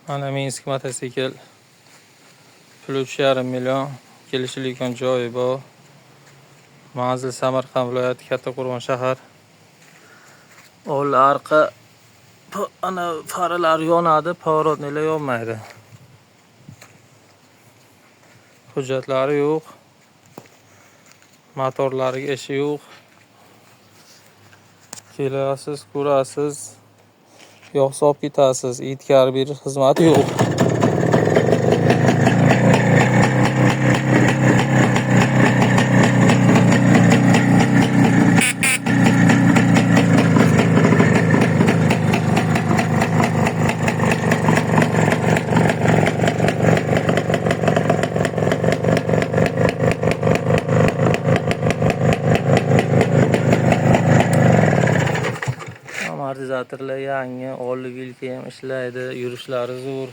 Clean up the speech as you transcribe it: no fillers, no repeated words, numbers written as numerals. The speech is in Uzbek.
Mana Minsk motosikl. Pul 3,5 million. Kelishlik joyi bor. Manzil Samarqand viloyati Kattaqo'rg'on shahar. Old arqa ana faralar yonadi, pavorotnilar yonmaydi. Hujjatlari yo'q. Motorlariga ishi yo'q. Kelasiz, ko'rasiz, yog' solib ketasiz. Itkar berish xizmati yo'q. Amortizatorlar yangi, oldi vilka ham ishlaydi, yurishlari zo'r.